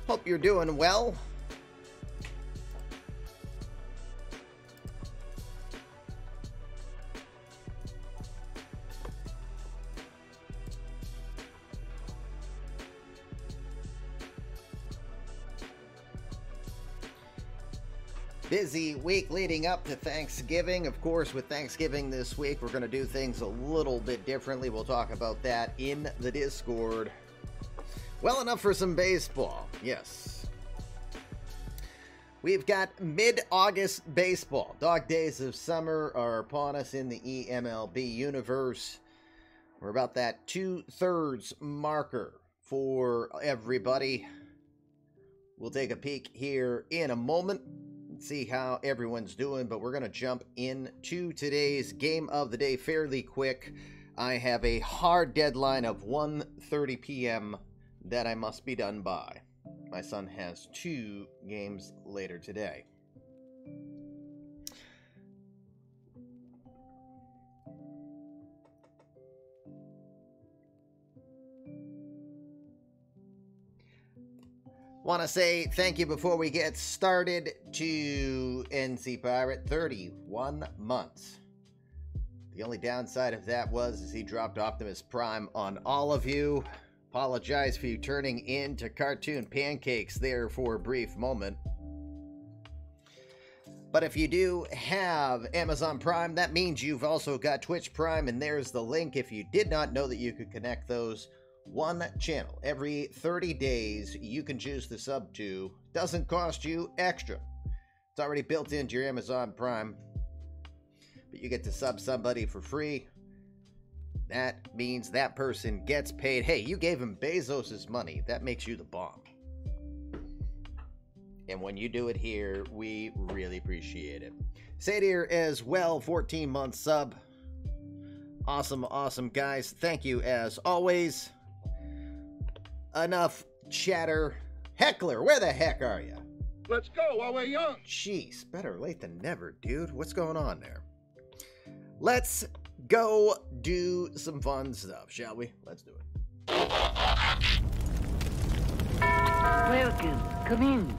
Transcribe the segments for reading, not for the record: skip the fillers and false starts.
Hope you're doing well. Busy week leading up to Thanksgiving. Of course, with Thanksgiving this week, we're going to do things a little bit differently. We'll talk about that in the Discord. Well enough for some baseball. Yes. We've got mid-August baseball. Dog days of summer are upon us in the eMLB universe. We're about that 2/3 marker for everybody. We'll take a peek here in a moment. See how everyone's doing, but we're going to jump into today's game of the day fairly quick. I have a hard deadline of 1:30 p.m. that I must be done by. My son has 2 games later today. Want to say thank you before we get started to NC Pirate, 31 months. The only downside of that is he dropped Optimus Prime on all of you. Apologize for you turning into cartoon pancakes there for a brief moment. But if you do have Amazon Prime, that means you've also got Twitch Prime, and there's the link if you did not know that you could connect those. One channel every 30 days you can choose to sub to. Doesn't cost you extra. It's already built into your Amazon Prime. But you get to sub somebody for free. That means that person gets paid. Hey, you gave him Bezos' money. That makes you the bomb. And when you do it here, we really appreciate it. Sadir as well, 14-month sub. Awesome, awesome, guys. Thank you as always. Enough chatter. Heckler, where the heck are you? Let's go while we're young. Jeez, better late than never, dude. What's going on there? Let's go do some fun stuff, shall we? Let's do it. Welcome. Come in.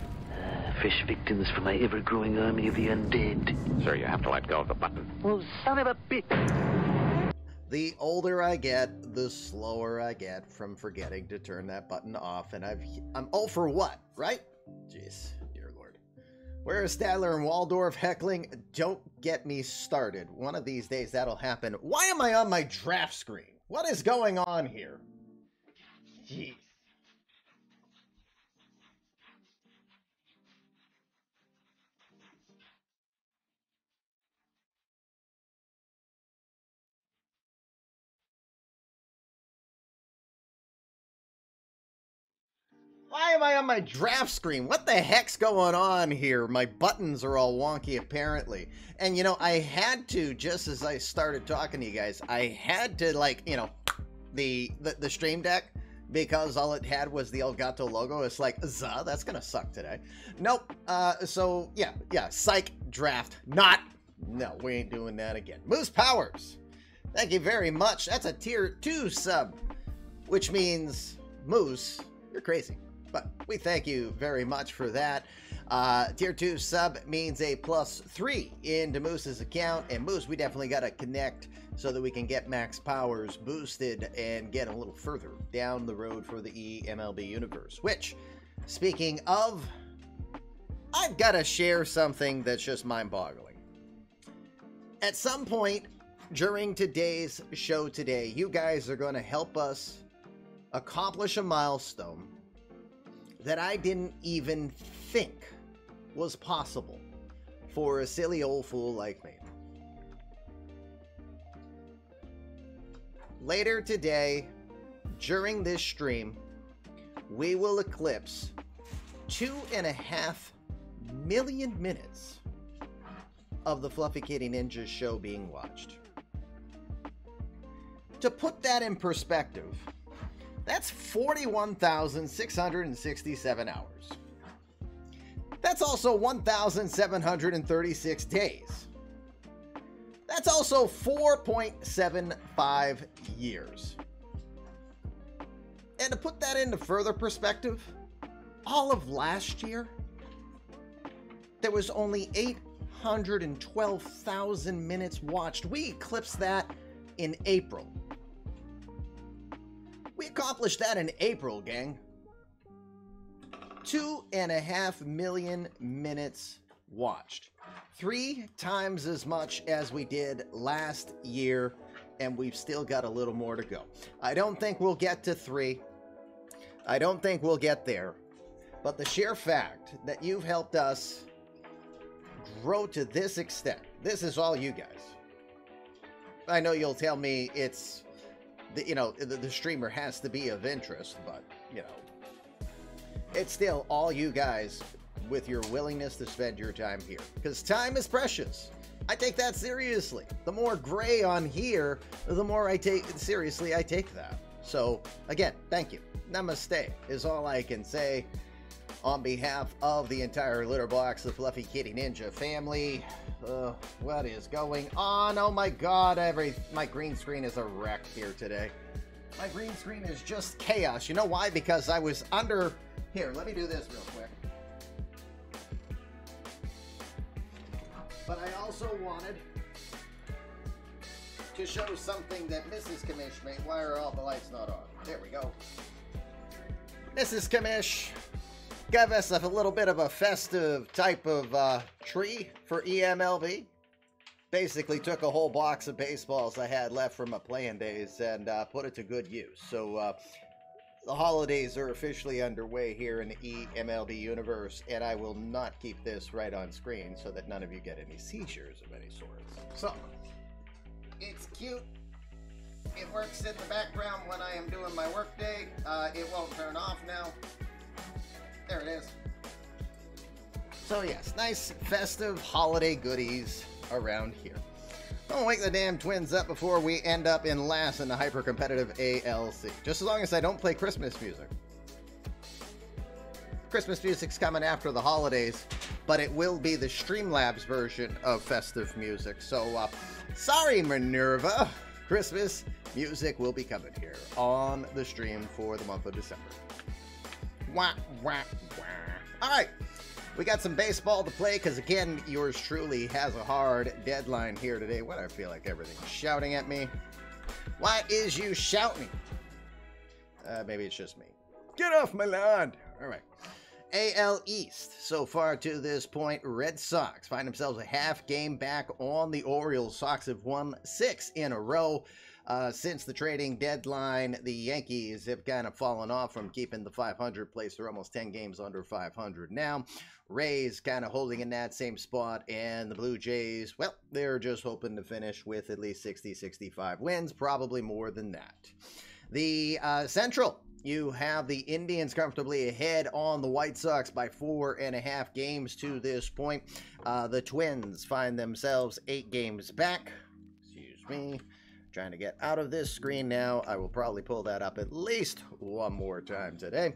Fresh victims for my ever-growing army of the undead. Sir, you have to let go of the button. Oh, son of a bitch. The older I get, the slower I get from forgetting to turn that button off, and I'm all for what, right? Jeez, dear Lord. Where is Stadler and Waldorf heckling? Don't get me started. One of these days that'll happen. Why am I on my draft screen? What is going on here? Jeez. Why am I on my draft screen? What the heck's going on here? My buttons are all wonky, apparently. And, you know, I had to, just as I started talking to you guys, I had to, like, you know, the Stream Deck, because all it had was the Elgato logo. It's like, that's gonna suck today. Nope. So, yeah, psych draft. No, we ain't doing that again. Moose Powers, thank you very much. That's a tier 2 sub, which means, Moose, you're crazy. But we thank you very much for that. Tier 2 sub means a +3 into Moose's account. And Moose, we definitely got to connect so that we can get max powers boosted and get a little further down the road for the eMLB universe. Which, speaking of, I've got to share something that's just mind-boggling. At some point during today's show today, you guys are going to help us accomplish a milestone that I didn't even think was possible for a silly old fool like me. Later today, during this stream, we will eclipse 2.5 million minutes of the Fluffy Kitty Ninja show being watched. To put that in perspective, that's 41,667 hours. That's also 1,736 days. That's also 4.75 years. And to put that into further perspective, all of last year, there was only 812,000 minutes watched. We eclipsed that in April. We accomplished that in April, gang. 2.5 million minutes watched. 3 times as much as we did last year, and we've still got a little more to go. I don't think we'll get to 3. I don't think we'll get there. But the sheer fact that you've helped us grow to this extent, this is all you guys. I know you'll tell me it's, the streamer has to be of interest, but, it's still all you guys with your willingness to spend your time here. Because time is precious. I take that seriously. The more gray on here, the more I take that. So, again, thank you. Namaste is all I can say on behalf of the entire Litter Box, the Fluffy Kitty Ninja family. What is going on? Oh my god, my green screen is a wreck here today. My green screen is just chaos. You know why? Because I was under... Here, let me do this real quick. But I also wanted to show something that Mrs. Kamish made. Why are all the lights not on? There we go. Mrs. Kamish gave us a little bit of a festive type of tree for eMLB. Basically took a whole box of baseballs I had left from my playing days and put it to good use. So the holidays are officially underway here in the eMLB universe, and I will not keep this right on screen so that none of you get any seizures of any sort. So, it's cute. It works in the background when I am doing my workday. It won't turn off now. There it is. So yes, nice festive holiday goodies around here. Don't wake the damn Twins up before we end up in last in the hyper-competitive ALC. Just as long as I don't play Christmas music. Christmas music's coming after the holidays, but it will be the Streamlabs version of festive music. So, sorry, Minerva. Christmas music will be coming here on the stream for the month of December. Wah, wah, wah. All right. We got some baseball to play because, again, yours truly has a hard deadline here today. What I feel like everything's shouting at me. Why is you shouting? Maybe it's just me. Get off my lawn. All right. AL East. So far to this point, Red Sox find themselves a half game back on the Orioles. Sox have won 6 in a row. Since the trading deadline, the Yankees have kind of fallen off from keeping the 500 place. They're almost 10 games under 500 now. Rays kind of holding in that same spot, and the Blue Jays, well, they're just hoping to finish with at least 60-65 wins, probably more than that. The Central, you have the Indians comfortably ahead on the White Sox by 4.5 games to this point. The Twins find themselves 8 games back. Excuse me. Trying to get out of this screen now. I will probably pull that up at least one more time today.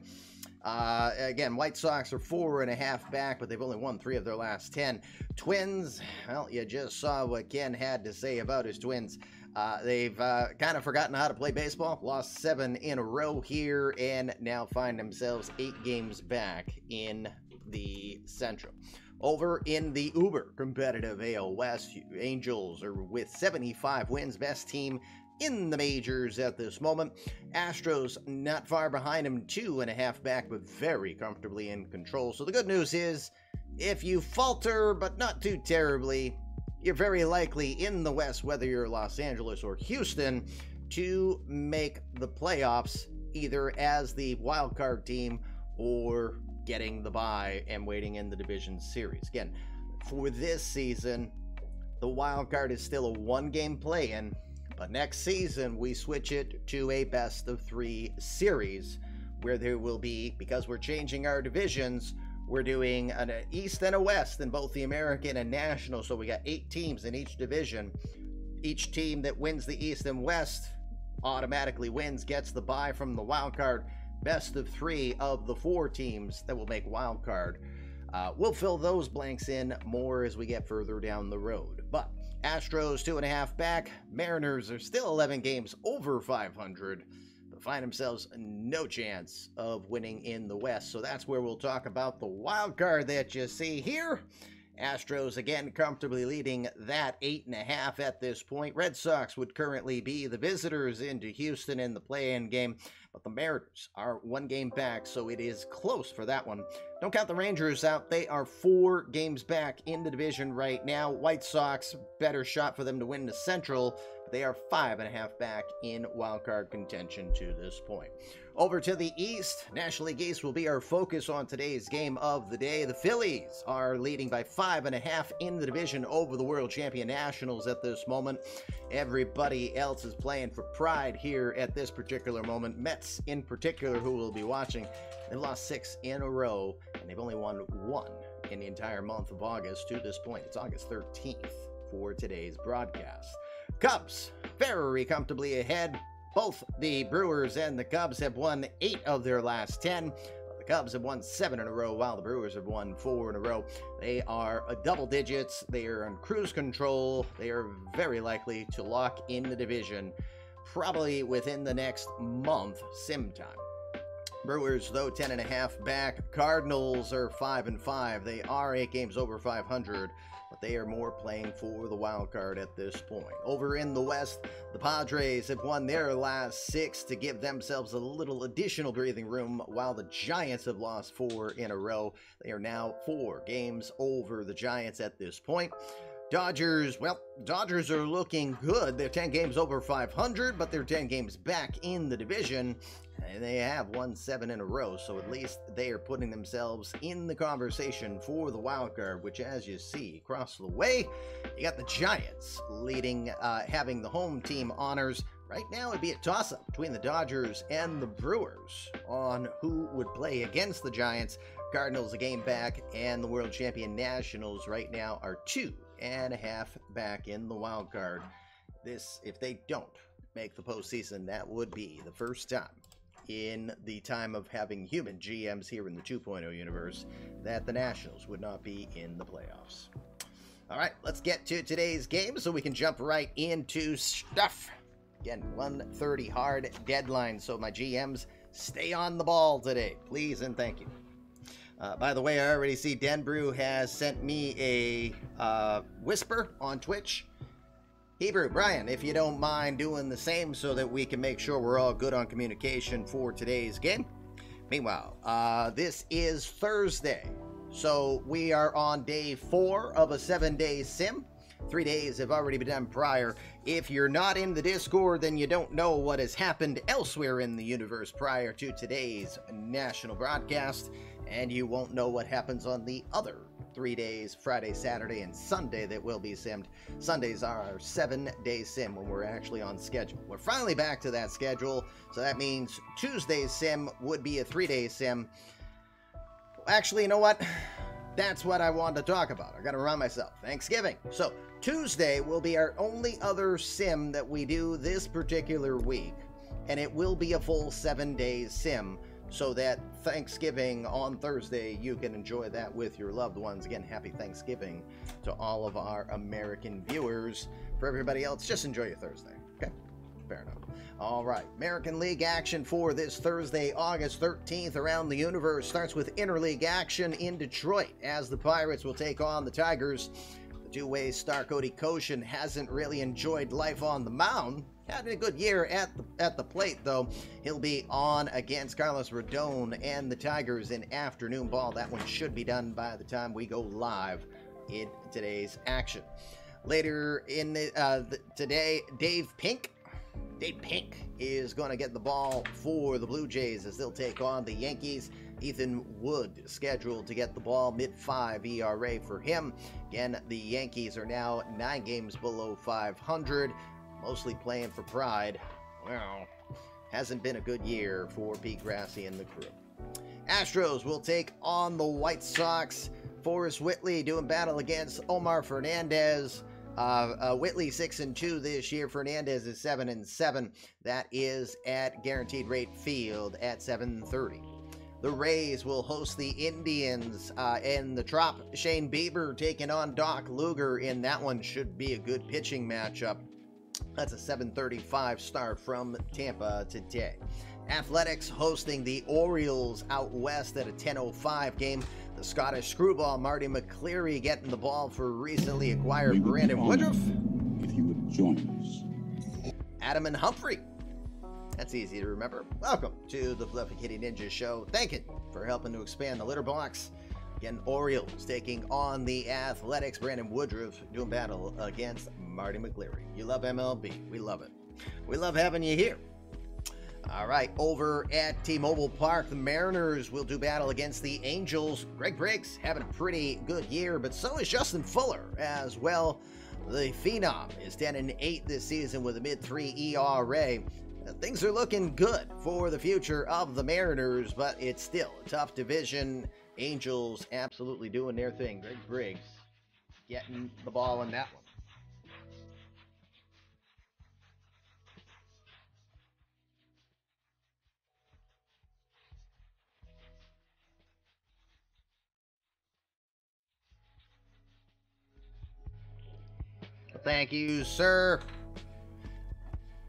Again, White Sox are 4.5 back, but they've only won 3 of their last 10. Twins, well, you just saw what Ken had to say about his Twins. They've kind of forgotten how to play baseball. Lost 7 in a row here, and now find themselves 8 games back in the Central. Over in the uber competitive AL West, Angels are with 75 wins, best team in the majors at this moment. Astros not far behind them, 2.5 back, but very comfortably in control. So the good news is, if you falter, but not too terribly, you're very likely in the West, whether you're Los Angeles or Houston, to make the playoffs, either as the wild card team or getting the bye and waiting in the division series. Again, for this season, the wild card is still a 1-game play-in, but next season we switch it to a best-of-3 series where there will be, because we're changing our divisions, we're doing an East and a West in both the American and National, so we got 8 teams in each division. Each team that wins the East and West automatically wins, gets the bye from the wild card. Best of 3 of the 4 teams that will make wild card. We'll fill those blanks in more as we get further down the road. But Astros 2.5 back. Mariners are still 11 games over 500. find themselves no chance of winning in the West. So that's where we'll talk about the wild card that you see here. Astros again comfortably leading that 8.5 at this point. Red Sox would currently be the visitors into Houston in the play-in game, but the Mariners are 1 game back, so it is close for that one. Don't count the Rangers out. They are 4 games back in the division right now. White Sox, better shot for them to win the Central. They are 5.5 back in wildcard contention to this point. Over to the East, National League East will be our focus on today's game of the day. The Phillies are leading by 5.5 in the division over the world champion Nationals at this moment. Everybody else is playing for pride here at this particular moment. Mets in particular, who will be watching, they've lost 6 in a row, and they've only won 1 in the entire month of August to this point. It's August 13th for today's broadcast. Cubs very comfortably ahead. Both the Brewers and the Cubs have won 8 of their last 10. The Cubs have won 7 in a row, while the Brewers have won 4 in a row. They are double digits. They are on cruise control. They are very likely to lock in the division probably within the next month, sim time. Brewers, though, 10.5 back. Cardinals are 5-5. They are 8 games over 500. But they are more playing for the wild card at this point. Over in the West, the Padres have won their last 6 to give themselves a little additional breathing room, while the Giants have lost 4 in a row. They are now 4 games over the Giants at this point. Dodgers, well, Dodgers are looking good. They're 10 games over 500, but they're 10 games back in the division, and they have won 7 in a row, so at least they are putting themselves in the conversation for the wild card, which, as you see across the way, you got the Giants leading, having the home team honors. Right now, it'd be a toss-up between the Dodgers and the Brewers on who would play against the Giants. Cardinals a game back, and the world champion Nationals right now are 2.5 back in the wild card. This, if they don't make the postseason, that would be the first time in the time of having human GMs here in the 2.0 universe that the Nationals would not be in the playoffs. All right, let's get to today's game so we can jump right into stuff. Again, 1:30 hard deadline, so my GMs, stay on the ball today, please and thank you. By the way, I already see Denbrew has sent me a whisper on Twitch. Hebrew, Brian, if you don't mind doing the same so that we can make sure we're all good on communication for today's game. Meanwhile, this is Thursday, so we are on day 4 of a 7-day sim. 3 days have already been done prior. If you're not in the Discord, then you don't know what has happened elsewhere in the universe prior to today's national broadcast, and you won't know what happens on the other 3 days, Friday, Saturday, and Sunday, that will be simmed. Sundays are our 7-day sim when we're actually on schedule. We're finally back to that schedule, so that means Tuesday's sim would be a 3-day sim. Actually, you know what? That's what I wanted to talk about. I gotta remind myself. Thanksgiving. So, Tuesday will be our only other sim that we do this particular week, and it will be a full 7-day sim, so that Thanksgiving on Thursday, you can enjoy that with your loved ones. Again, happy Thanksgiving to all of our American viewers. For everybody else, just enjoy your Thursday, okay? Fair enough. All right, American League action for this Thursday, August 13th around the universe starts with interleague action in Detroit, as the Pirates will take on the Tigers. The two-way star Cody Koshin hasn't really enjoyed life on the mound. Had a good year at the plate, though. He'll be on against Carlos Rodon and the Tigers in afternoon ball. That one should be done by the time we go live in today's action. Later in today, Dave Pink is going to get the ball for the Blue Jays as they'll take on the Yankees. Ethan Wood scheduled to get the ball, mid-5 ERA for him. Again, the Yankees are now 9 games below 500. Mostly playing for pride. Well, hasn't been a good year for Pete Grassi and the crew. Astros will take on the White Sox. Forrest Whitley doing battle against Omar Fernandez. Whitley 6-2 this year. Fernandez is 7-7. That is at Guaranteed Rate Field at 7:30. The Rays will host the Indians in the Trop. Shane Bieber taking on Doc Luger in that one. Should be a good pitching matchup. That's a 7:35 start from Tampa today. Athletics hosting the Orioles out west at a 10:05 game. The Scottish screwball Marty McCleary getting the ball for recently acquired Brandon Woodruff. If you would join us. Adam and Humphrey. That's easy to remember. Welcome to the Fluffy Kitty Ninja Show. Thank you for helping to expand the litter box. Again, Orioles taking on the Athletics. Brandon Woodruff doing battle against Marty McCleary. You love MLB. We love it. We love having you here. All right, over at T-Mobile Park, the Mariners will do battle against the Angels. Greg Briggs having a pretty good year, but so is Justin Fuller as well. The Phenom is 10-8 this season with a mid-3 ERA. Things are looking good for the future of the Mariners, but it's still a tough division. Angels absolutely doing their thing. Greg Briggs getting the ball in that one. Thank you, sir.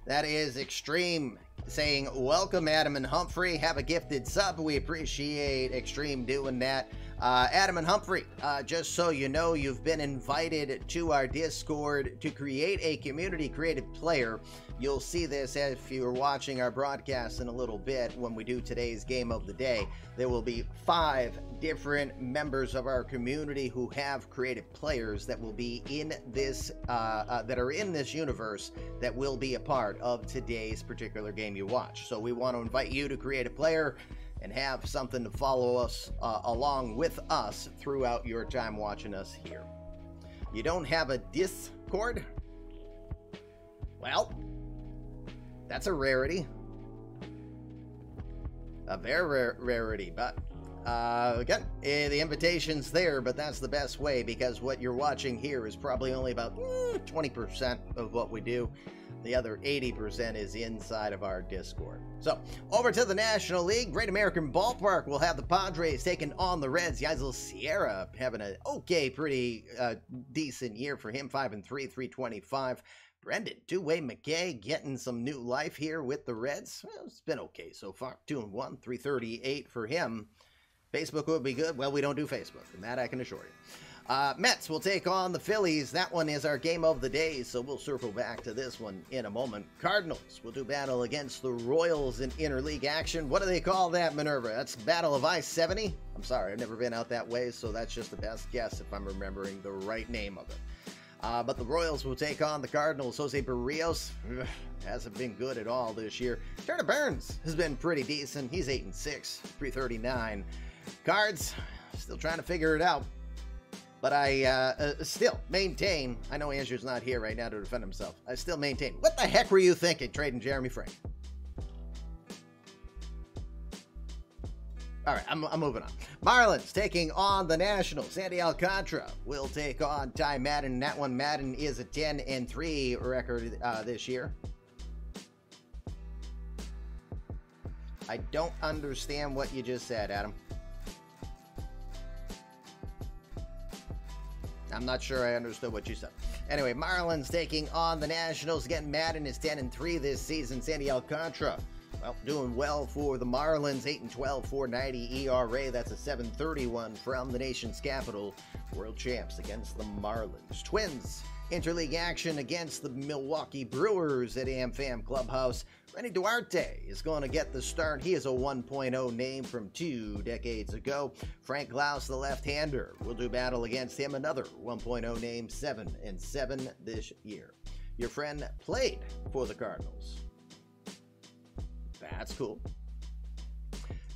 That is Extreme saying, welcome, Adam and Humphrey. Have a gifted sub. We appreciate Extreme doing that. Adam and Humphrey, just so you know, you've been invited to our Discord to create a community-created player. You'll see this if you're watching our broadcast in a little bit when we do today's game of the day. There will be 5 different members of our community who have created players that will be in this, that are in this universe that will be a part of today's particular game you watch. So we want to invite you to create a player and have something to follow us along with us throughout your time watching us here. You don't have a Discord? Well, that's a rarity. A very rarity, but again, the invitation's there, but that's the best way because what you're watching here is probably only about 20% of what we do. The other 80% is inside of our Discord. So, over to the National League. Great American Ballpark will have the Padres taking on the Reds. Yaisel Sierra having an pretty decent year for him. 5-3, 325. Brendan Two-Way McKay getting some new life here with the Reds. Well, it's been okay so far. 2-1, 338 for him. Facebook would be good. Well, we don't do Facebook, and that I can assure you. Mets will take on the Phillies. That one is our game of the day, so we'll circle back to this one in a moment. Cardinals will do battle against the Royals in interleague action. What do they call that, Minerva? That's Battle of I-70? I'm sorry, I've never been out that way, so that's just the best guess if I'm remembering the right name of it. But the Royals will take on the Cardinals. Jose Barrios hasn't been good at all this year. Turner Burns has been pretty decent. He's 8-6, 339. Cards, still trying to figure it out. But I still maintain, I know Andrew's not here right now to defend himself. I still maintain, what the heck were you thinking trading Jeremy Frank? All right, I'm moving on. Marlins taking on the Nationals. Sandy Alcantara will take on Ty Madden. That one, Madden is a 10-3 record this year. I don't understand what you just said, Adam. I'm not sure I understood what you said. Anyway, Marlins taking on the Nationals. Again, Madden is 10-3 this season. Sandy Alcantara, well, doing well for the Marlins. 8-12, 490 ERA. That's a 731 from the nation's capital. World champs against the Marlins. Twins, interleague action against the Milwaukee Brewers at AmFam Clubhouse. Renny Duarte is going to get the start. He is a 1.0 name from 2 decades ago. Frank Klaus, the left-hander, will do battle against him. Another 1.0 name, 7-7 this year. Your friend played for the Cardinals. That's cool.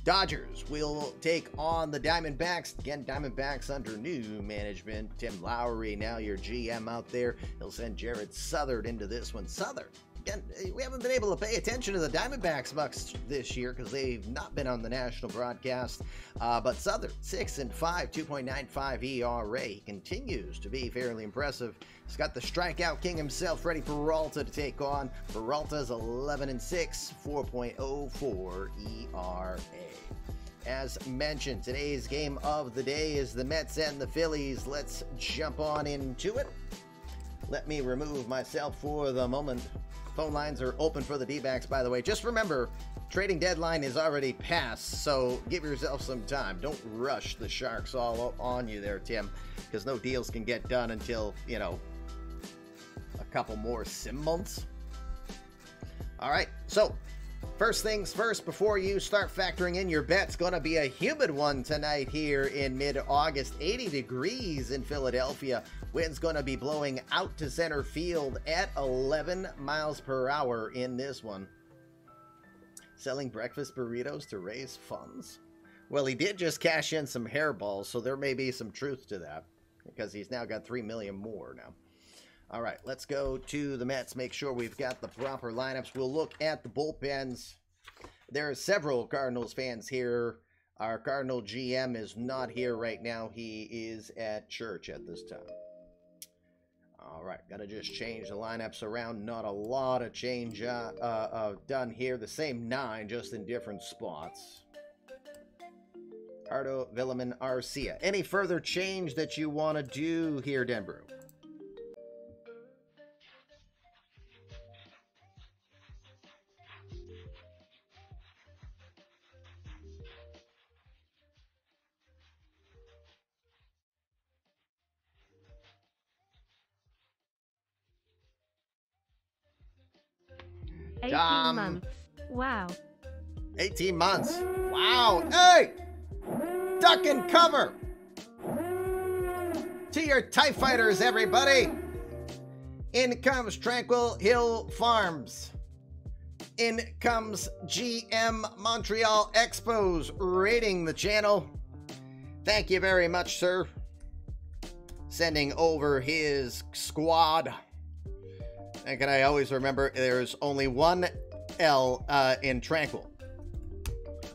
Dodgers will take on the Diamondbacks. Again, Diamondbacks under new management. Tim Lowry, now your GM out there. He'll send Jared Southard into this one. Southard, again, we haven't been able to pay attention to the Diamondbacks much this year because they've not been on the national broadcast. But Southard, 6-5, 2.95 ERA. He continues to be fairly impressive. He's got the strikeout king himself, Freddie Peralta, to take on. Peralta's 11-6, 4.04 ERA. As mentioned, today's game of the day is the Mets and the Phillies. Let's jump on into it. Let me remove myself for the moment. Phone lines are open for the D-backs, by the way. Just remember, trading deadline is already passed, so give yourself some time. Don't rush the Sharks all on you there, Tim, because no deals can get done until, you know, a couple more sim months. All right, so first things first, before you start factoring in your bets, going to be a humid one tonight here in mid-August. 80 degrees in Philadelphia. Wind's going to be blowing out to center field at 11 miles per hour in this one. Selling breakfast burritos to raise funds? Well, he did just cash in some hairballs, so there may be some truth to that, because he's now got 3 million more now. All right, let's go to the Mets, make sure we've got the proper lineups. We'll look at the bullpens. There are several Cardinals fans here. Our Cardinal GM is not here right now. He is at church at this time. All right, got to just change the lineups around. Not a lot of change done here. The same 9, just in different spots. Ardo, Villeman, Arcia. Any further change that you want to do here, Denbrew? Months. Wow. 18 months. Wow. Hey! Duck and cover! To your TIE fighters, everybody! In comes Tranquil Hill Farms. In comes GM Montreal Expos rating the channel. Thank you very much, sir. Sending over his squad. And can I always remember there's only one L in Tranquil.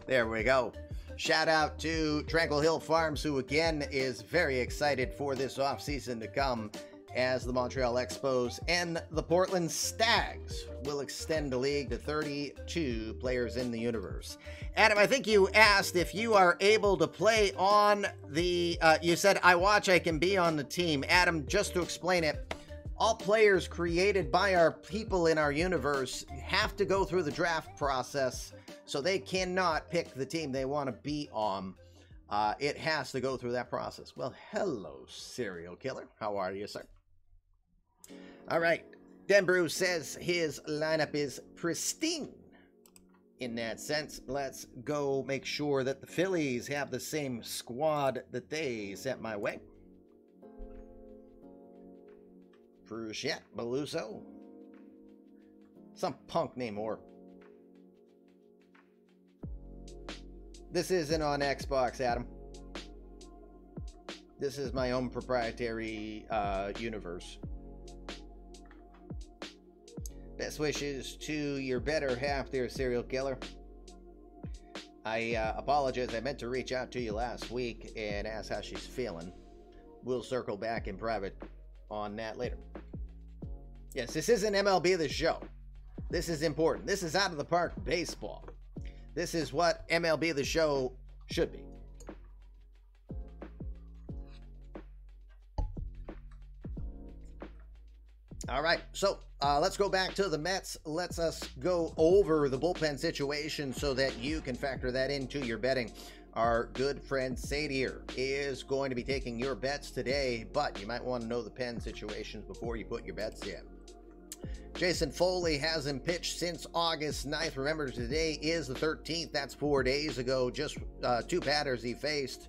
There we go. Shout out to Tranquil Hill Farms, who again is very excited for this offseason to come, as the Montreal Expos and the Portland Stags will extend the league to 32 players in the universe. Adam, I think you asked if you are able to play on the, you said, I watch, I can be on the team. Adam, just to explain it, all players created by our people in our universe have to go through the draft process, so they cannot pick the team they want to be on. It has to go through that process. Well, hello, serial killer. How are you, sir? All right. Denbrew says his lineup is pristine. In that sense, let's go make sure that the Phillies have the same squad that they sent my way. Bruchette, Beluso. Some punk named Orr. This isn't on Xbox, Adam. This is my own proprietary universe. Best wishes to your better half there, serial killer. I apologize. I meant to reach out to you last week and ask how she's feeling. We'll circle back in private on that later. Yes, this isn't MLB The Show. This is important. This is out of the park baseball. This is what MLB The Show should be. All right, so let's go back to the Mets. Let's us go over the bullpen situation so that you can factor that into your betting. Our good friend Sadir is going to be taking your bets today, but you might want to know the pen situations before you put your bets in. Jason Foley hasn't pitched since August 9th. Remember, today is the 13th. That's 4 days ago. Just 2 batters he faced.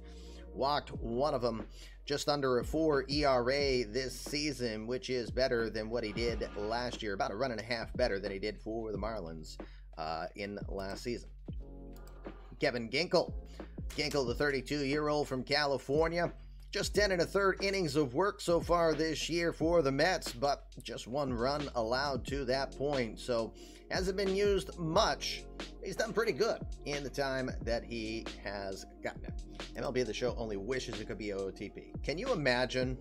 Walked one of them. Just under a 4 ERA this season, which is better than what he did last year. About a run and a half better than he did for the Marlins in last season. Kevin Ginkel. Ginkel, the 32-year-old from California. Just 10 1/3 innings of work so far this year for the Mets, but just 1 run allowed to that point. So hasn't been used much. He's done pretty good in the time that he has gotten it. MLB The Show only wishes it could be OOTP. Can you imagine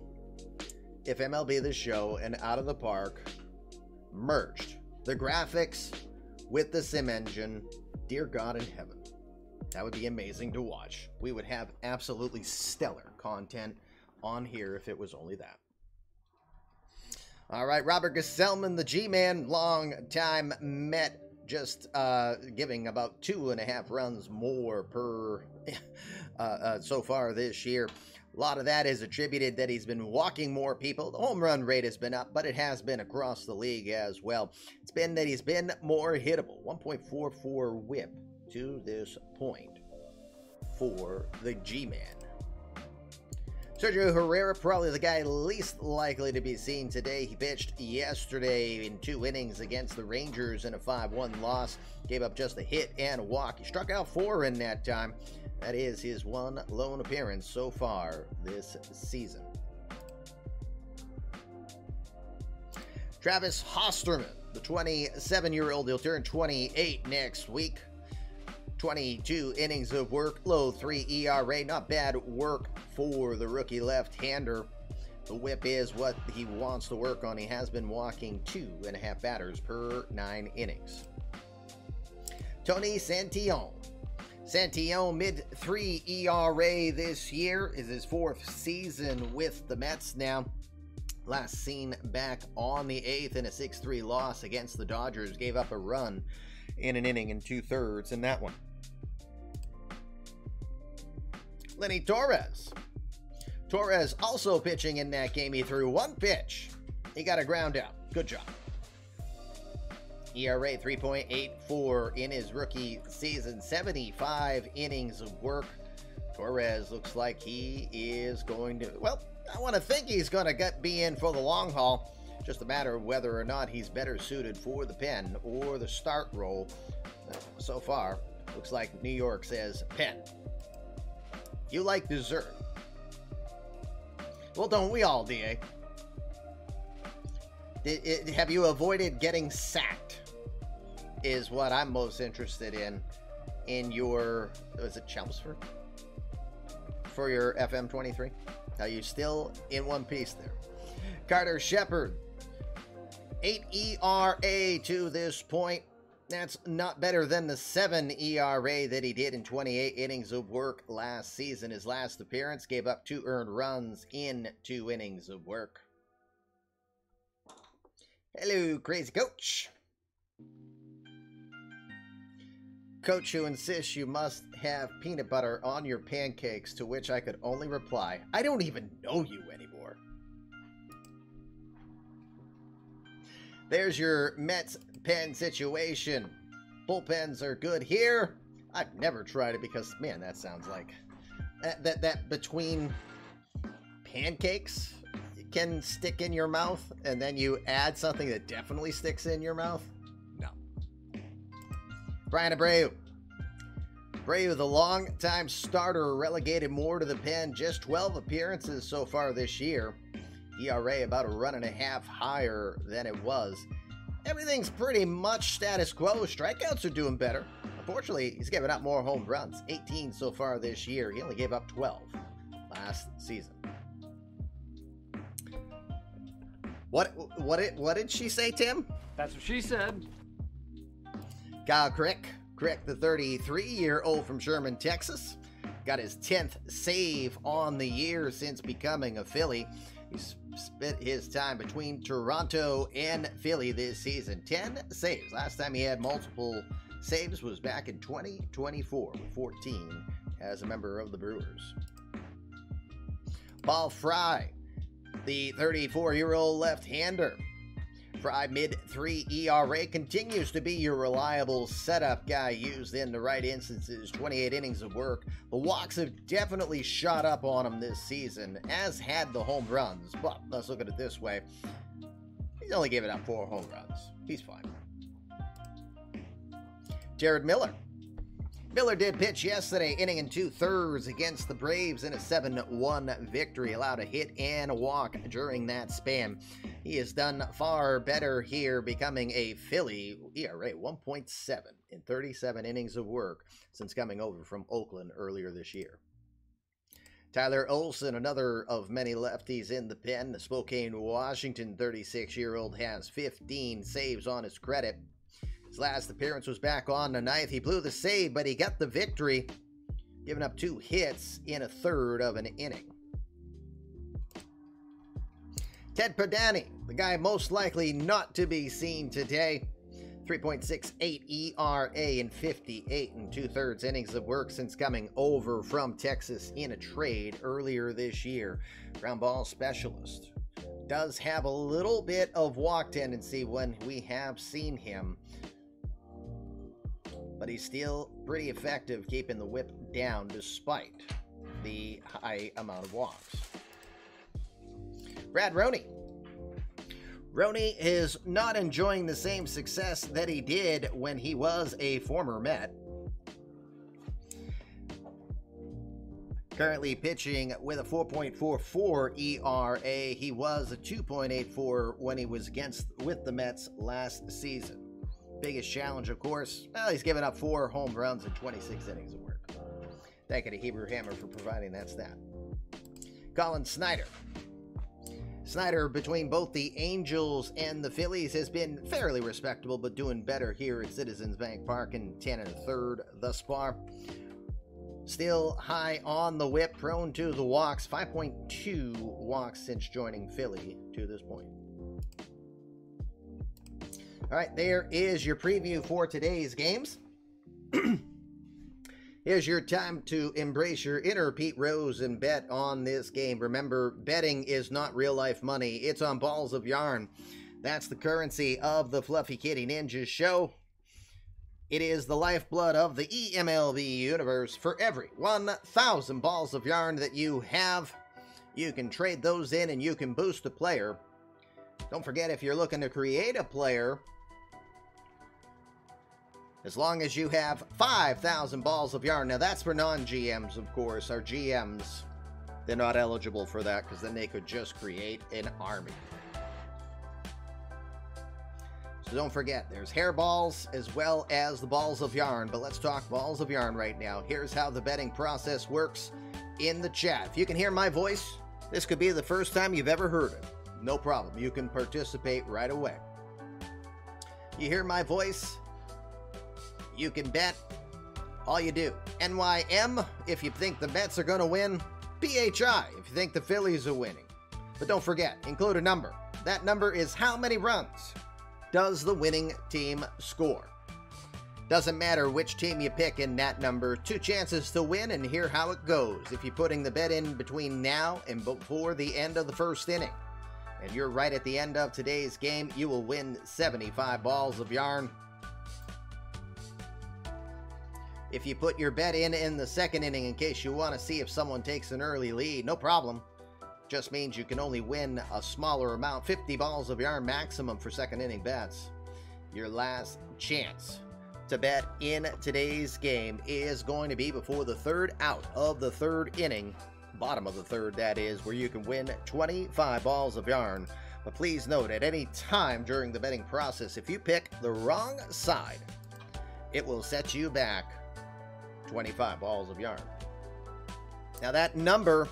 if MLB The Show and Out of the Park merged the graphics with the sim engine? Dear God in heaven. That would be amazing to watch. We would have absolutely stellar content on here if it was only that. All right, Robert Gesellman, the G-Man, long-time Met, just giving about 2.5 runs more per so far this year. A lot of that is attributed that he's been walking more people. The home run rate has been up, but it has been across the league as well. It's been that he's been more hittable. 1.44 whip to this point for the G-Man. Sergio Herrera, probably the guy least likely to be seen today. He pitched yesterday in 2 innings against the Rangers in a 5-1 loss. Gave up just a hit and a walk. He struck out 4 in that time. That is his one lone appearance so far this season. Travis Hosterman, the 27-year-old, he'll turn 28 next week. 22 innings of work, low 3 ERA. Not bad work for the rookie left-hander. The whip is what he wants to work on. He has been walking 2.5 batters per 9 innings. Tony Santillon. Santillon, mid-3 ERA this year, is his 4th season with the Mets now. Last seen back on the 8th in a 6-3 loss against the Dodgers. Gave up a run in an inning and 2/3 in that one. Lenny Torres. Torres also pitching in that game. He threw 1 pitch. He got a ground out. Good job. ERA 3.84 in his rookie season. 75 innings of work. Torres looks like he is going to, well, I want to think he's going to be in for the long haul. Just a matter of whether or not he's better suited for the pen or the start role. So far, looks like New York says pen. You like dessert. Well, don't we all, DA? Have you avoided getting sacked? Is what I'm most interested in your, is it Chelmsford? For your FM 23? Are you still in one piece there? Carter Shepard, 8 ERA to this point. That's not better than the 7 ERA that he did in 28 innings of work last season. His last appearance gave up 2 earned runs in 2 innings of work. Hello, Crazy Coach. Coach who insists you must have peanut butter on your pancakes, to which I could only reply, I don't even know you anymore. There's your Mets pen situation. Bullpens are good here. I've never tried it because, man, that sounds like that between pancakes can stick in your mouth and then you add something that definitely sticks in your mouth. No. Brian Abreu. Abreu, the long-time starter, relegated more to the pen. Just 12 appearances so far this year. ERA about a 1.5 higher than it was. Everything's pretty much status quo. Strikeouts are doing better. Unfortunately, he's given up more home runs. 18 so far this year. He only gave up 12 last season. What did she say, Tim? That's what she said. Kyle Crick, the 33-year-old from Sherman, Texas, got his 10th save on the year since becoming a Philly. He's spent his time between Toronto and Philly this season. 10 saves. Last time he had multiple saves was back in 2024 with 14 as a member of the Brewers. Paul Fry, the 34-year-old left-hander. Fry, mid-3 ERA, continues to be your reliable setup guy used in the right instances. 28 innings of work. The walks have definitely shot up on him this season, as had the home runs. But let's look at it this way. He's only given up 4 home runs. He's fine. Jared Miller. Miller did pitch yesterday, inning and 2/3 against the Braves in a 7-1 victory. Allowed a hit and a walk during that span. He has done far better here, becoming a Philly. ERA 1.7 in 37 innings of work since coming over from Oakland earlier this year. Tyler Olson, another of many lefties in the pen. The Spokane, Washington 36-year-old has 15 saves on his credit. His last appearance was back on the 9th. He blew the save, but he got the victory, giving up 2 hits in a third of an inning. Ted Padani, the guy most likely not to be seen today. 3.68 ERA in 58 and 2/3 innings of work since coming over from Texas in a trade earlier this year. Ground ball specialist. Does have a little bit of walk tendency when we have seen him, but he's still pretty effective keeping the whip down despite the high amount of walks. Brad Roney. Roney is not enjoying the same success that he did when he was a former Met. Currently pitching with a 4.44 ERA. He was a 2.84 when he was with the Mets last season. Biggest challenge, of course, well, he's given up 4 home runs in 26 innings of work. Thank you to Hebrew Hammer for providing that stat. Colin Snyder. Snyder, between both the Angels and the Phillies, has been fairly respectable, but doing better here at Citizens Bank Park in 10 1/3 thus far. Still high on the whip, prone to the walks. 5.2 walks since joining Philly to this point. All right, there is your preview for today's games. Here's your time to embrace your inner Pete Rose and bet on this game. Remember, betting is not real-life money. It's on balls of yarn. That's the currency of the Fluffy Kitty Ninjas show. It is the lifeblood of the eMLB universe. For every 1,000 balls of yarn that you have, you can trade those in and you can boost a player. Don't forget, if you're looking to create a player, as long as you have 5,000 balls of yarn. Now, that's for non-GMs, of course. Our GMs, they're not eligible for that because then they could just create an army. So don't forget, there's hairballs as well as the balls of yarn. But let's talk balls of yarn right now. Here's how the betting process works in the chat. If you can hear my voice, this could be the first time you've ever heard it. No problem. You can participate right away. You hear my voice? You can bet. All you do, NYM if you think the Mets are going to win, PHI if you think the Phillies are winning. But don't forget, include a number. That number is how many runs does the winning team score. Doesn't matter which team you pick in that number, 2 chances to win, and hear how it goes. If you're putting the bet in between now and before the end of the first inning, and you're right at the end of today's game, you will win 75 balls of yarn. If you put your bet in the second inning in case you want to see if someone takes an early lead, no problem. Just means you can only win a smaller amount, 50 balls of yarn maximum for second inning bets. Your last chance to bet in today's game is going to be before the third out of the third inning, bottom of the third that is, where you can win 25 balls of yarn. But please note, at any time during the betting process, if you pick the wrong side, it will set you back 25 balls of yarn. Now that number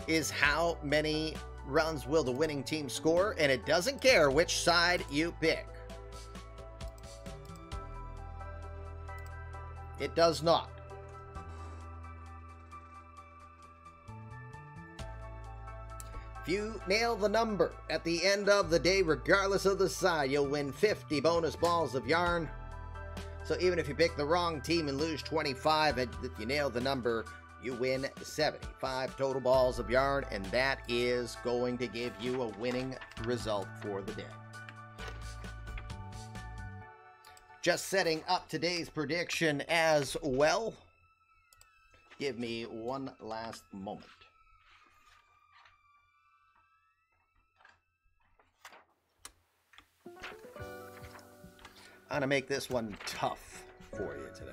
is how many runs will the winning team score, and it doesn't care which side you pick. It does not. If you nail the number at the end of the day, regardless of the side, you'll win 50 bonus balls of yarn. So even if you pick the wrong team and lose 25, and you nail the number, you win 75 total balls of yarn, and that is going to give you a winning result for the day. Just setting up today's prediction as well. Give me one last moment. I'm going to make this one tough for you today.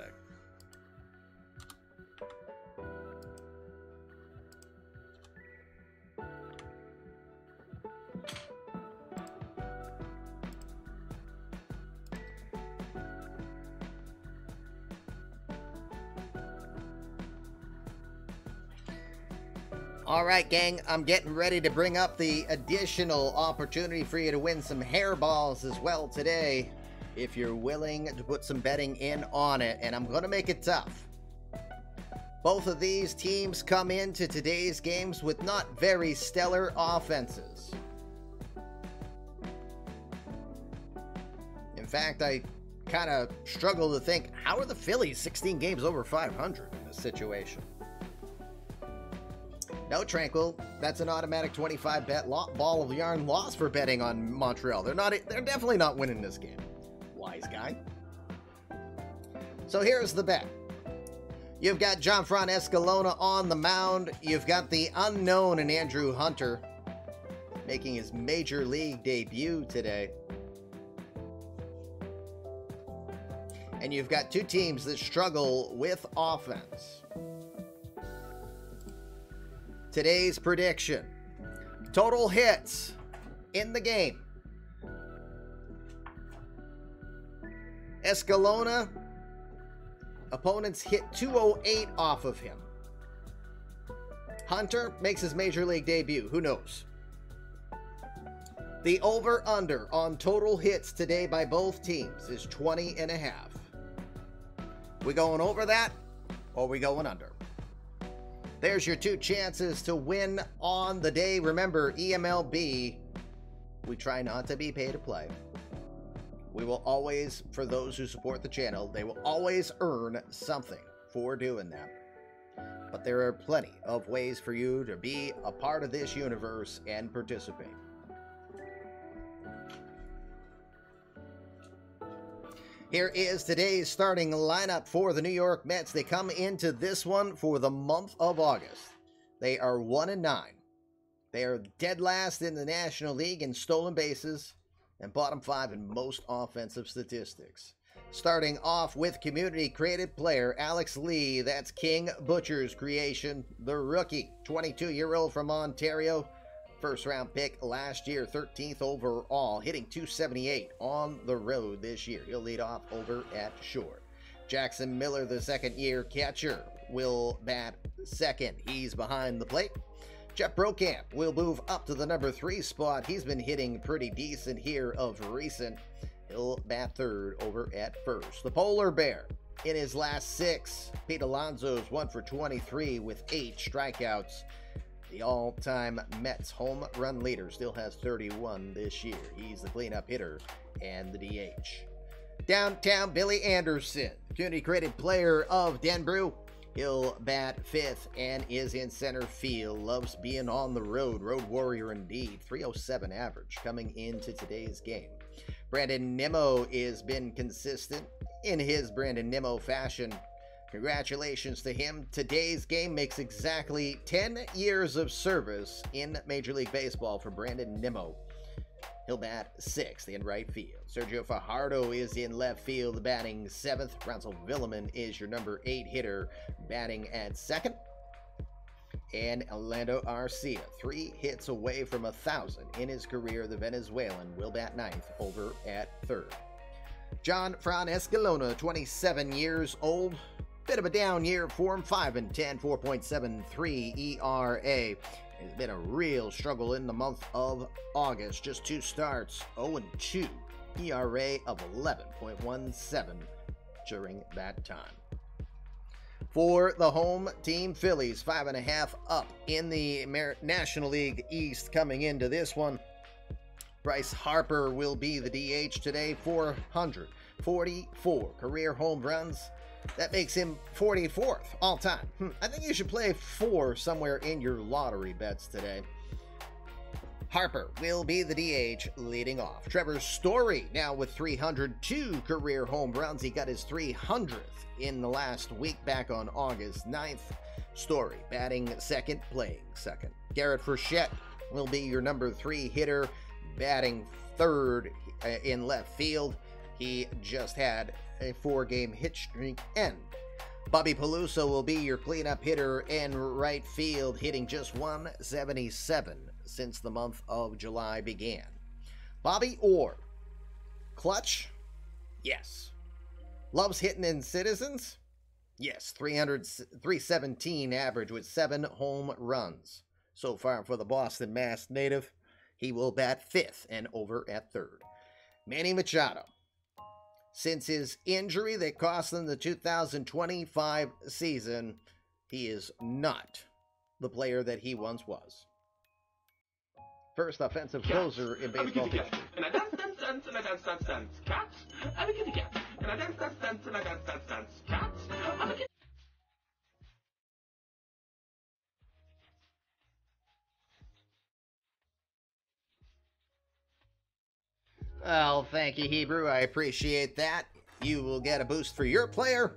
All right, gang, I'm getting ready to bring up the additional opportunity for you to win some hairballs as well today, if you're willing to put some betting in on it, and I'm going to make it tough. Both of these teams come into today's games with not very stellar offenses. fact, I kind of struggle to think, how are the Phillies 16 games over 500 in this situation? No, Tranquil, that's an automatic 25 bet ball of yarn loss for betting on Montreal. They're definitely not winning this game. Wise guy. So here's the bet. You've got Gianfran Escalona on the mound. You've got the unknown in Andrew Hunter making his major league debut today. And you've got two teams that struggle with offense. Today's prediction. Total hits in the game. Escalona, opponents hit 208 off of him. Hunter makes his major league debut. Who knows? The over-under on total hits today by both teams is 20.5. We going over that, or we going under? There's your two chances to win on the day. Remember, eMLB, we try not to be pay to play. We will always, for those who support the channel, they will always earn something for doing that. But there are plenty of ways for you to be a part of this universe and participate. Here is today's starting lineup for the New York Mets. They come into this one for the month of August. They are 1-9. They are dead last in the National League in stolen bases and bottom 5 in most offensive statistics. Starting off with community-created player Alex Lee. That's King Butcher's creation. The rookie, 22-year-old from Ontario. First-round pick last year, 13th overall, hitting .278 on the road this year. He'll lead off over at short. Jackson Miller, the second-year catcher, will bat second. He's behind the plate. Jeff Brokamp will move up to the number 3 spot. He's been hitting pretty decent here of recent. He'll bat third over at first. The Polar Bear, in his last 6, Pete Alonso's 1 for 23 with 8 strikeouts. The all-time Mets home run leader still has 31 this year. He's the cleanup hitter and the DH. Downtown Billy Anderson, community-created player of Denver. He'll bat 5th and is in center field. Loves being on the road. Road warrior indeed. 307 average coming into today's game. Brandon Nimmo has been consistent in his Brandon Nimmo fashion. Congratulations to him. Today's game makes exactly 10 years of service in Major League Baseball for Brandon Nimmo. He'll bat 6th in right field. Sergio Fajardo is in left field, batting 7th. Ransel Villeman is your number 8 hitter, batting at 2nd. And Orlando Arcia, 3 hits away from 1,000 in his career. The Venezuelan will bat 9th over at 3rd. Gianfran Escalona, 27 years old. Bit of a down year for him, 5-10, 4.73 ERA. It's been a real struggle in the month of August. Just 2 starts, 0-2. ERA of 11.17 during that time. For the home team, Phillies, 5.5 up in the National League East coming into this one. Bryce Harper will be the DH today, 444 career home runs. That makes him 44th all time. I think you should play 4 somewhere in your lottery bets today. Harper will be the DH leading off. Trevor Story now with 302 career home runs. He got his 300th in the last week back on August 9th. Story batting 2nd, playing 2nd. Garrett Frechette will be your number 3 hitter, batting 3rd in left field. He just had a 4-game hit streak end. Bobby Peluso will be your cleanup hitter in right field, hitting just 177 since the month of July began. Bobby Orr, clutch? Yes. Loves hitting in Citizens? Yes, 317 average with 7 home runs. So far for the Boston Mass native, he will bat 5th and over at 3rd. Manny Machado. Since his injury that cost him the 2025 season, he is not the player that he once was. First offensive closer in baseball history. dance, and I dance, dance, dance. Cats, I'm a kitty cat. And I dance, dance, dance, and I dance, dance, dance. Cats, I'm a kitty. Well, thank you, Hebrew. I appreciate that. You will get a boost for your player.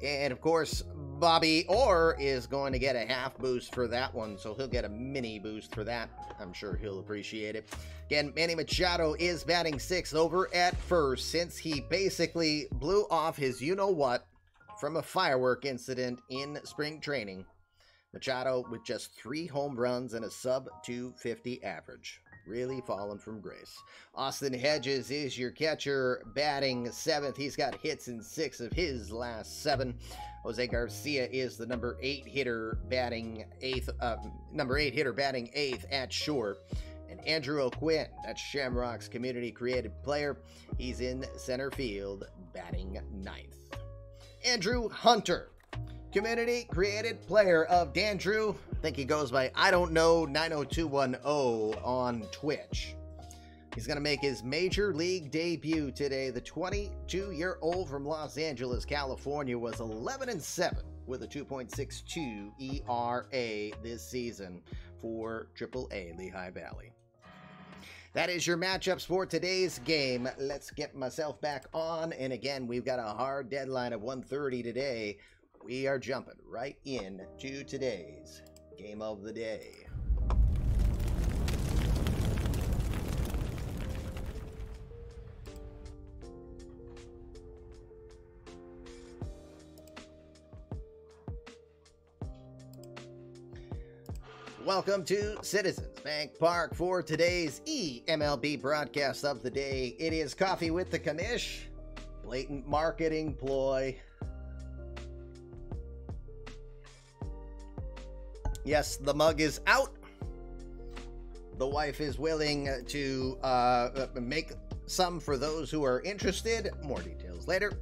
And, of course, Bobby Orr is going to get a half boost for that one, so he'll get a mini boost for that. I'm sure he'll appreciate it. Again, Manny Machado is batting 6th over at first since he basically blew off his you-know-what from a firework incident in spring training. Machado with just 3 home runs and a sub-250 average. Really fallen from grace. Austin Hedges is your catcher, batting 7th. He's got hits in 6 of his last 7. Jose Garcia is the number 8 hitter, batting 8th. Batting 8th at short. And Andrew O'Quinn, that's Shamrock's community-created player. He's in center field, batting 9th. Andrew Hunter, community-created player of Dandrew. I think he goes by I don't know 90210 on Twitch. He's going to make his major league debut today. The 22-year-old from Los Angeles, California, was 11-7 with a 2.62 ERA this season for AAA Lehigh Valley. That is your matchups for today's game. Let's get myself back on. And again, we've got a hard deadline of 1:30 today. We are jumping right into today's game of the day. Welcome to Citizens Bank Park for today's eMLB broadcast of the day. It is Coffee with the Commish. Blatant marketing ploy. Yes, the mug is out. The wife is willing to make some for those who are interested. More details later.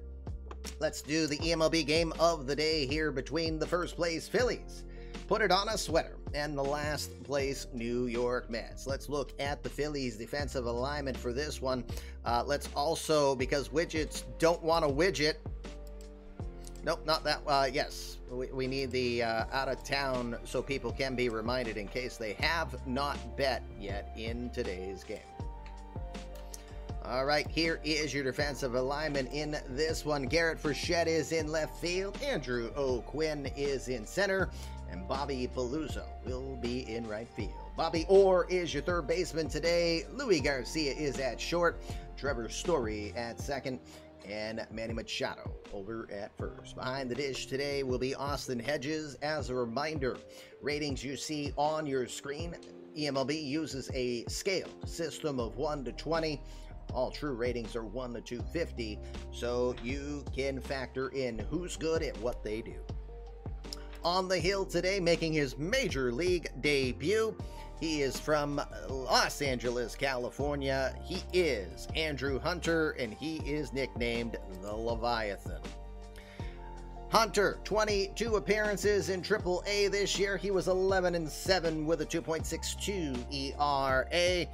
Let's do the eMLB game of the day here between the first place Phillies, put it on a sweater, and the last place New York Mets. Let's look at the Phillies defensive alignment for this one. Let's also, because widgets don't want a widget. Nope, not that. Yes, we need the out of town so people can be reminded in case they have not bet yet in today's game. All right, here is your defensive alignment in this one. Garrett Frechette is in left field. Andrew O'Quinn is in center. And Bobby Paluzzo will be in right field. Bobby Orr is your third baseman today. Louis Garcia is at short. Trevor Story at second. And Manny Machado over at first. Behind the dish today will be Austin Hedges. As a reminder, ratings you see on your screen, eMLB uses a scaled system of 1 to 20. All true ratings are 1 to 250, so you can factor in who's good at what they do. On the hill today, making his major league debut, he is from Los Angeles, California. He is Andrew Hunter, and he is nicknamed the Leviathan. Hunter, 22 appearances in AAA this year. He was 11-7 with a 2.62 ERA.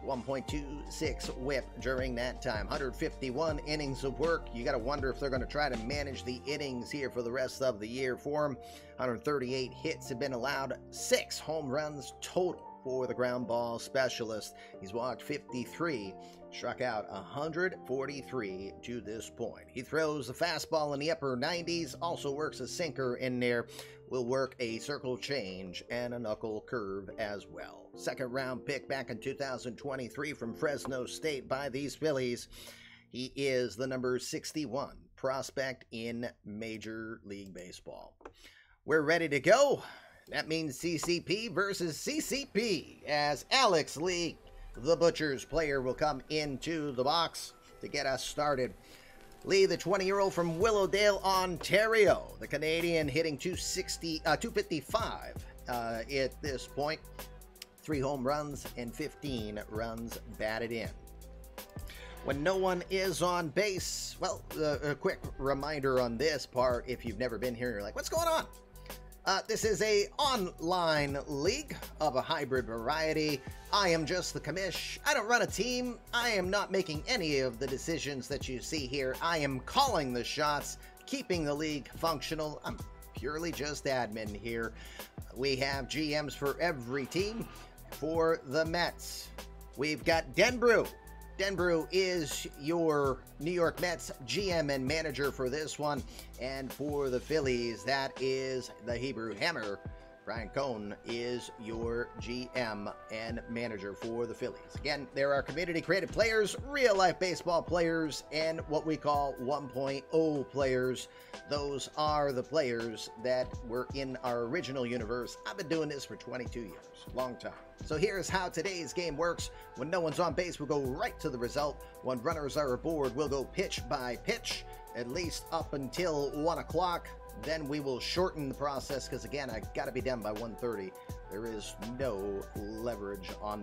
1.26 whip during that time. 151 innings of work. You got to wonder if they're going to try to manage the innings here for the rest of the year for him. 138 hits have been allowed. 6 home runs total for the ground ball specialist. He's walked 53, struck out 143 to this point. He throws a fastball in the upper 90s, also works a sinker in there, will work a circle change and a knuckle curve as well. Second round pick back in 2023 from Fresno State by these Phillies. He is the number 61 prospect in Major League Baseball. We're ready to go. That means CCP versus CCP as Alex Lee, the Butcher's player, will come into the box to get us started. Lee, the 20-year-old from Willowdale, Ontario, the Canadian, hitting 255 at this point. 3 home runs and 15 runs batted in. When no one is on base, well, a quick reminder on this part, if you've never been here and you're like, what's going on? This is a online league of a hybrid variety. I am just the commish. I don't run a team. I am not making any of the decisions that you see here. I am calling the shots, keeping the league functional. I'm purely just admin here. We have GMs for every team. For the Mets, we've got Denbrew. Denbrew is your New York Mets GM and manager for this one. And for the Phillies, that is the Hebrew Hammer. Brian Cohn is your GM and manager for the Phillies. Again, there are community-created players, real-life baseball players, and what we call 1.0 players. Those are the players that were in our original universe. I've been doing this for 22 years, long time. So here's how today's game works. When no one's on base, we'll go right to the result. When runners are aboard, we'll go pitch by pitch, at least up until 1 o'clock. Then we will shorten the process because, again, I got to be done by 1:30. There is no leverage on